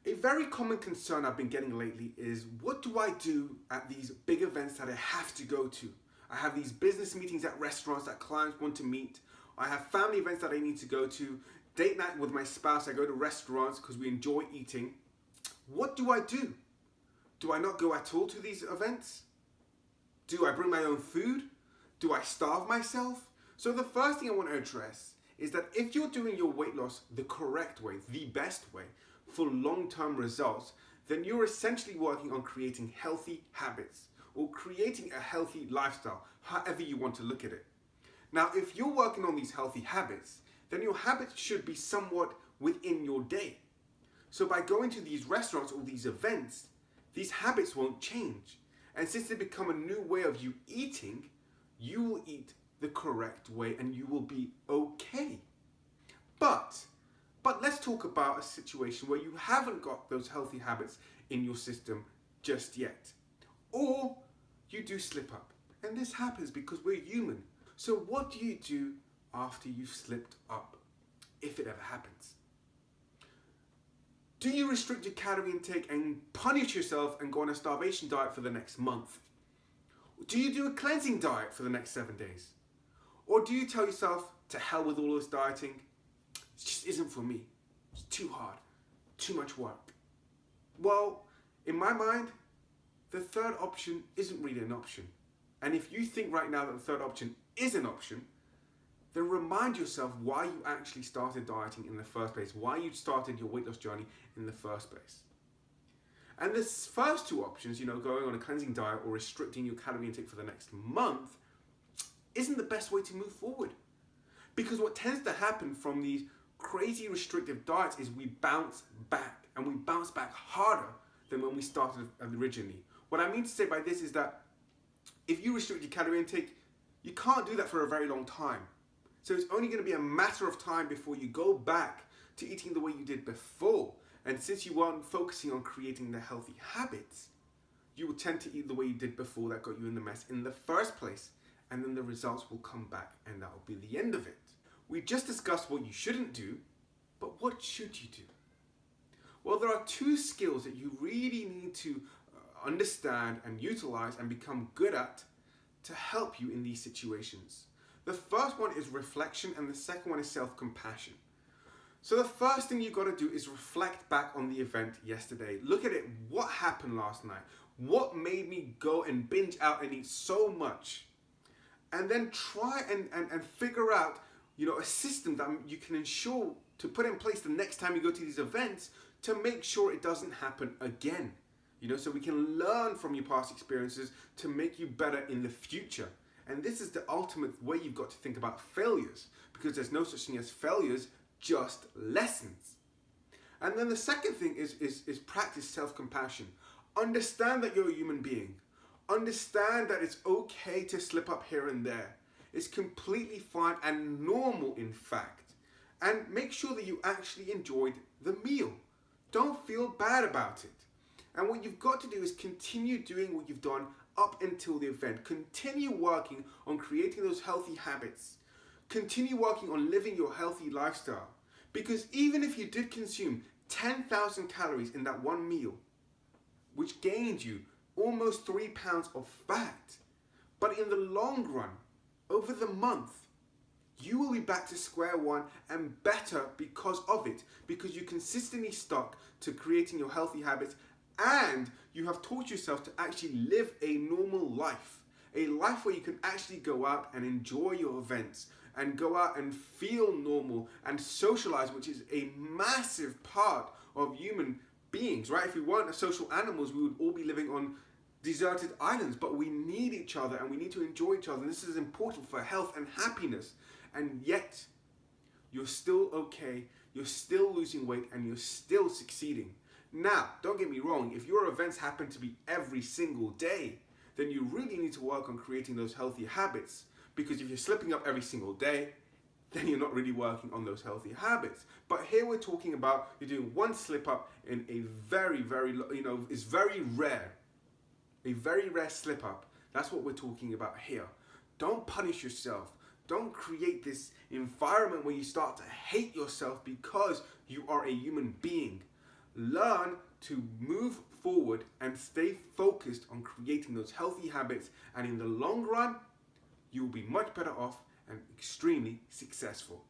A very common concern I've been getting lately is, what do I do at these big events that I have to go to? I have these business meetings at restaurants that clients want to meet. I have family events that I need to go to. Date night with my spouse, I go to restaurants because we enjoy eating. What do I do? Do I not go at all to these events? Do I bring my own food? Do I starve myself? So the first thing I want to address is that if you're doing your weight loss the correct way, the best way, for long-term results, then you're essentially working on creating healthy habits or creating a healthy lifestyle, however you want to look at it. Now, if you're working on these healthy habits, then your habits should be somewhat within your day. So by going to these restaurants or these events, these habits won't change. And since they become a new way of you eating, you will eat the correct way and you will be okay. But let's talk about a situation where you haven't got those healthy habits in your system just yet. Or you do slip up. And this happens because we're human. So what do you do after you've slipped up, if it ever happens? Do you restrict your calorie intake and punish yourself and go on a starvation diet for the next month? Do you do a cleansing diet for the next 7 days? Or do you tell yourself, to hell with all this dieting, it just isn't for me. It's too hard, too much work. Well, in my mind, the third option isn't really an option. And if you think right now that the third option is an option, then remind yourself why you actually started dieting in the first place, why you started your weight loss journey in the first place. And the first two options, going on a cleansing diet or restricting your calorie intake for the next month, isn't the best way to move forward. Because what tends to happen from these crazy restrictive diets is we bounce back, and we bounce back harder than when we started originally. What I mean to say by this is that if you restrict your calorie intake, you can't do that for a very long time. So it's only going to be a matter of time before you go back to eating the way you did before. And since you weren't focusing on creating the healthy habits, you will tend to eat the way you did before that got you in the mess in the first place. And then the results will come back, and that will be the end of it. We just discussed what you shouldn't do, but what should you do? Well, there are two skills that you really need to understand and utilize and become good at to help you in these situations. The first one is reflection, and the second one is self-compassion. So the first thing you've got to do is reflect back on the event yesterday. Look at it. What happened last night? What made me go and binge out and eat so much? And then try and figure out, a system that you can ensure to put in place the next time you go to these events to make sure it doesn't happen again. So we can learn from your past experiences to make you better in the future. And this is the ultimate way you've got to think about failures, because there's no such thing as failures, just lessons. And then the second thing is practice self-compassion. Understand that you're a human being. Understand that it's okay to slip up here and there. It's completely fine and normal, in fact. And make sure that you actually enjoyed the meal. Don't feel bad about it. And what you've got to do is continue doing what you've done up until the event. Continue working on creating those healthy habits. Continue working on living your healthy lifestyle. Because even if you did consume 10,000 calories in that one meal, which gained you almost 3 pounds of fat, but in the long run, over the month, you will be back to square one and better because of it, because you consistently stuck to creating your healthy habits, and you have taught yourself to actually live a normal life, a life where you can actually go out and enjoy your events and go out and feel normal and socialize, which is a massive part of human beings, right? If we weren't social animals, we would all be living on deserted islands, but we need each other and we need to enjoy each other. And this is important for health and happiness. And yet, you're still okay, you're still losing weight, and you're still succeeding. Now, don't get me wrong, if your events happen to be every single day, then you really need to work on creating those healthy habits. Because if you're slipping up every single day, then you're not really working on those healthy habits. But here we're talking about you're doing one slip up in a very, it's very rare. A very rare slip up. That's what we're talking about here. Don't punish yourself. Don't create this environment where you start to hate yourself because you are a human being. Learn to move forward and stay focused on creating those healthy habits, and in the long run, you will be much better off and extremely successful.